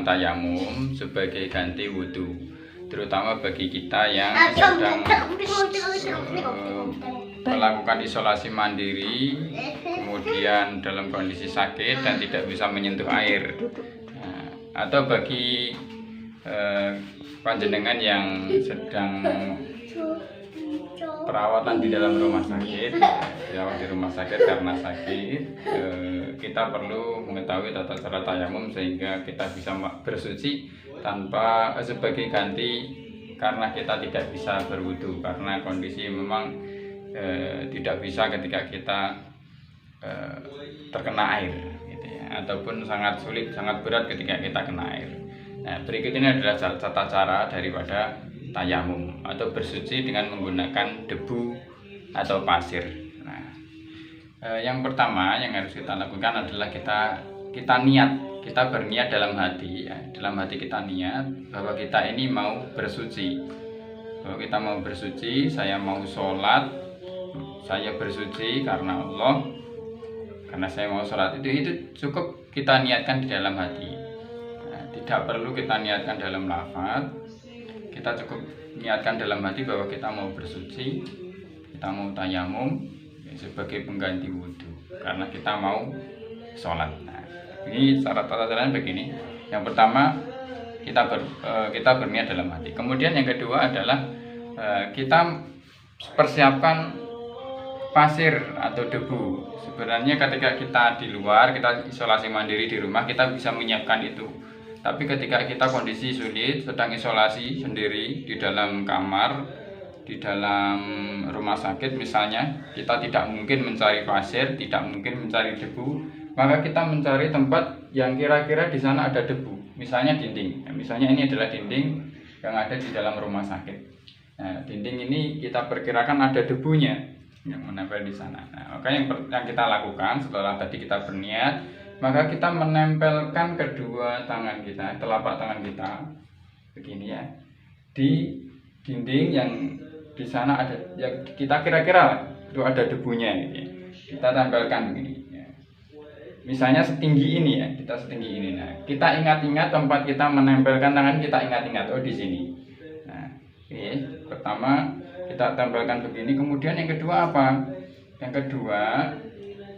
tayamum sebagai ganti wudhu, terutama bagi kita yang sedang melakukan isolasi mandiri, kemudian dalam kondisi sakit dan tidak bisa menyentuh air, atau bagi panjenengan yang sedang perawatan di dalam rumah sakit, dirawat di rumah sakit karena sakit, kita perlu mengetahui tata cara tayamum sehingga kita bisa bersuci tanpa sebagai ganti karena kita tidak bisa berwudu karena kondisi memang tidak bisa ketika kita terkena air, gitu ya, ataupun sangat sulit, sangat berat ketika kita kena air. Nah, berikut ini adalah tata cara daripada tayamum atau bersuci dengan menggunakan debu atau pasir. Nah, yang pertama yang harus kita lakukan adalah kita niat, kita berniat dalam hati, ya. Dalam hati kita niat bahwa kita ini mau bersuci, bahwa kita mau bersuci, saya mau sholat, saya bersuci karena Allah, karena saya mau sholat. Itu cukup kita niatkan di dalam hati. Nah, tidak perlu kita niatkan dalam lafaz. Kita cukup niatkan dalam hati bahwa kita mau bersuci, kita mau tayamum ya, sebagai pengganti wudhu karena kita mau sholat. Nah, ini tata caranya begini. Yang pertama kita berniat dalam hati. Kemudian yang kedua adalah kita persiapkan pasir atau debu. Sebenarnya ketika kita di luar, kita isolasi mandiri di rumah, kita bisa menyiapkan itu. Tapi ketika kita kondisi sulit, sedang isolasi sendiri di dalam kamar, di dalam rumah sakit misalnya, kita tidak mungkin mencari pasir, tidak mungkin mencari debu, maka kita mencari tempat yang kira-kira di sana ada debu, misalnya dinding. Misalnya ini adalah dinding yang ada di dalam rumah sakit. Nah, dinding ini kita perkirakan ada debunya yang menempel di sana. Nah, maka yang kita lakukan setelah tadi kita berniat, maka kita menempelkan kedua tangan kita, telapak tangan kita begini ya, di dinding yang di sana ada, yang kita kira-kira itu ada debunya, gitu ya. Kita tempelkan begini ya. Misalnya setinggi ini ya, kita setinggi ini. Nah, kita ingat-ingat tempat kita menempelkan tangan, kita ingat-ingat, oh di sini. Nah, oke. Pertama kita tempelkan begini, kemudian yang kedua apa? Yang kedua,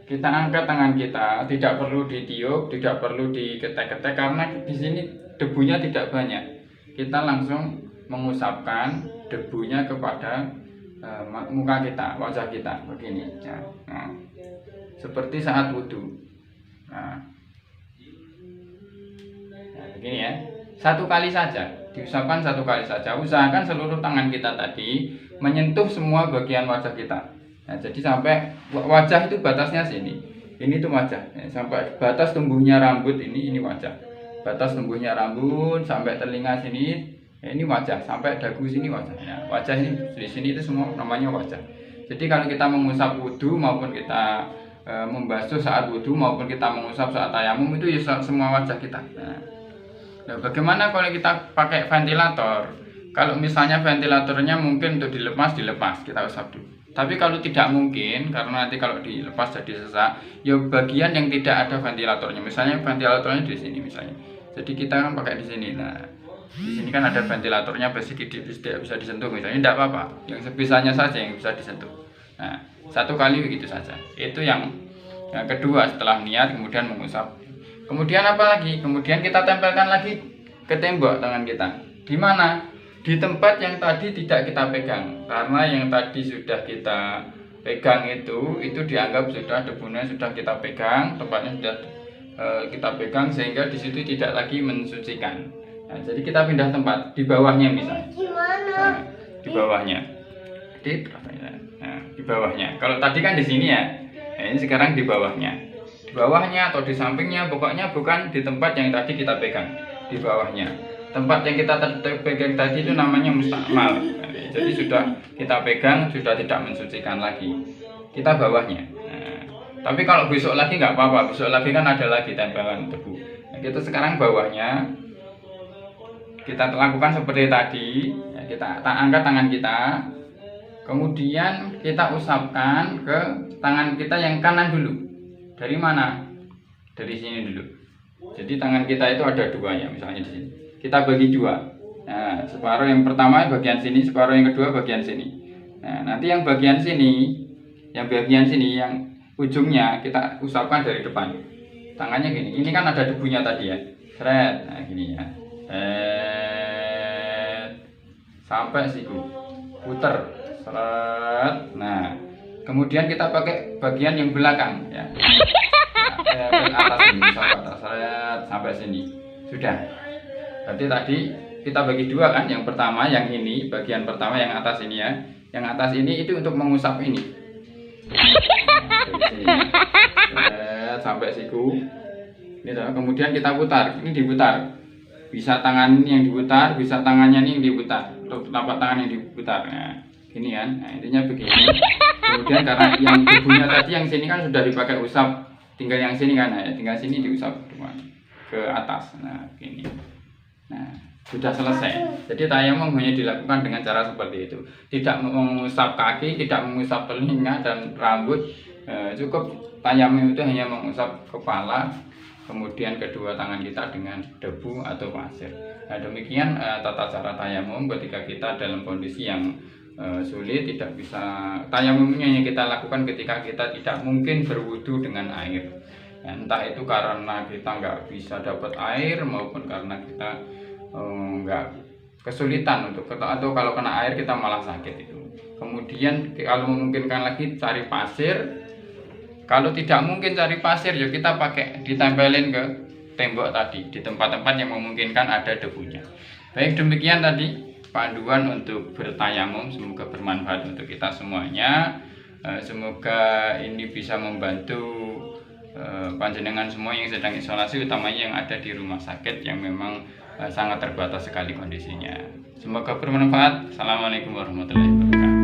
kita angkat tangan kita, tidak perlu ditiup, tidak perlu diketek-ketek karena di sini debunya tidak banyak. Kita langsung mengusapkan debunya kepada muka kita, wajah kita begini ya. Nah, seperti saat wudhu. Nah, begini ya. Satu kali saja, diusapkan satu kali saja. Usahakan seluruh tangan kita tadi menyentuh semua bagian wajah kita. Nah, jadi sampai wajah itu batasnya sini. Ini tuh wajah. Sampai batas tumbuhnya rambut ini wajah. Batas tumbuhnya rambut sampai telinga sini, ini wajah. Sampai dagu sini wajah. Nah, wajah ini di sini itu semua namanya wajah. Jadi kalau kita mengusap wudhu maupun kita membasuh saat wudhu maupun kita mengusap saat tayamum itu ya semua wajah kita. Nah, bagaimana kalau kita pakai ventilator? Kalau misalnya ventilatornya mungkin untuk dilepas, kita usap dulu. Tapi kalau tidak mungkin, karena nanti kalau dilepas jadi sesak, ya bagian yang tidak ada ventilatornya, misalnya ventilatornya di sini misalnya. Jadi kita kan pakai di sini. Nah, di sini kan ada ventilatornya, pasti tidak bisa disentuh misalnya, tidak apa-apa. Yang sebisanya saja yang bisa disentuh. Nah, satu kali begitu saja. Itu yang kedua setelah niat kemudian mengusap. Kemudian apa lagi? Kemudian kita tempelkan lagi ke tembok tangan kita. Di mana? Di tempat yang tadi tidak kita pegang, karena yang tadi sudah kita pegang itu dianggap sudah debunya sudah kita pegang, tempatnya sudah kita pegang sehingga di situ tidak lagi mensucikan. Nah, jadi kita pindah tempat di bawahnya misalnya. Nah, di bawahnya. Di bawahnya. Kalau tadi kan di sini ya. Nah, ini sekarang di bawahnya. Di bawahnya atau di sampingnya, pokoknya bukan di tempat yang tadi kita pegang, di bawahnya. Tempat yang kita pegang tadi itu namanya mustakmal. Jadi sudah kita pegang, sudah tidak mensucikan lagi. Kita bawahnya. Nah, tapi kalau besok lagi nggak apa-apa. Besok lagi kan ada lagi tempelan debu. Nah, kita sekarang bawahnya kita lakukan seperti tadi. Kita angkat tangan kita, kemudian kita usapkan ke tangan kita yang kanan dulu. Dari mana? Dari sini dulu. Jadi tangan kita itu ada dua ya, misalnya di sini. Kita bagi dua. Nah, separuh yang pertama bagian sini, separuh yang kedua bagian sini. Nah, nanti yang bagian sini, yang ujungnya kita usapkan dari depan. Tangannya gini. Ini kan ada debunya tadi ya. Seret. Nah, gini ya. Sampai siku. Puter. Seret. Nah, kemudian kita pakai bagian yang belakang ya. Ke atas ini, sampai sini. Sudah. Berarti tadi kita bagi dua kan, yang pertama yang ini, bagian pertama yang atas ini ya. Yang atas ini itu untuk mengusap ini. Dari sini. Sampai siku. Ini, kemudian kita putar, ini diputar. Bisa tangan ini yang diputar, bisa tangannya ini yang diputar. Untuk telapak tangan yang diputar. Nah, gini kan. Nah, intinya begini. Kemudian karena yang debunya tadi yang sini kan sudah dipakai usap, tinggal yang sini kan, nah, tinggal sini diusap ke atas. Nah, gini. Nah, sudah selesai. Jadi tayamum hanya dilakukan dengan cara seperti itu. Tidak mengusap kaki, tidak mengusap telinga dan rambut. Cukup tayamum itu hanya mengusap kepala, kemudian kedua tangan kita dengan debu atau pasir. Nah, demikian tata cara tayamum ketika kita dalam kondisi yang sulit, tidak bisa. Tayamumnya yang kita lakukan ketika kita tidak mungkin berwudu dengan air. Ya, entah itu karena kita nggak bisa dapat air maupun karena kita nggak kesulitan untuk, atau kalau kena air kita malah sakit itu. Kemudian kalau memungkinkan lagi cari pasir. Kalau tidak mungkin cari pasir ya kita pakai ditempelin ke tembok tadi di tempat-tempat yang memungkinkan ada debunya. Baik, demikian tadi panduan untuk bertayamum. Semoga bermanfaat untuk kita semuanya. Semoga ini bisa membantu panjenengan semua yang sedang isolasi, utamanya yang ada di rumah sakit yang memang sangat terbatas sekali kondisinya. Semoga bermanfaat. Assalamualaikum warahmatullahi wabarakatuh.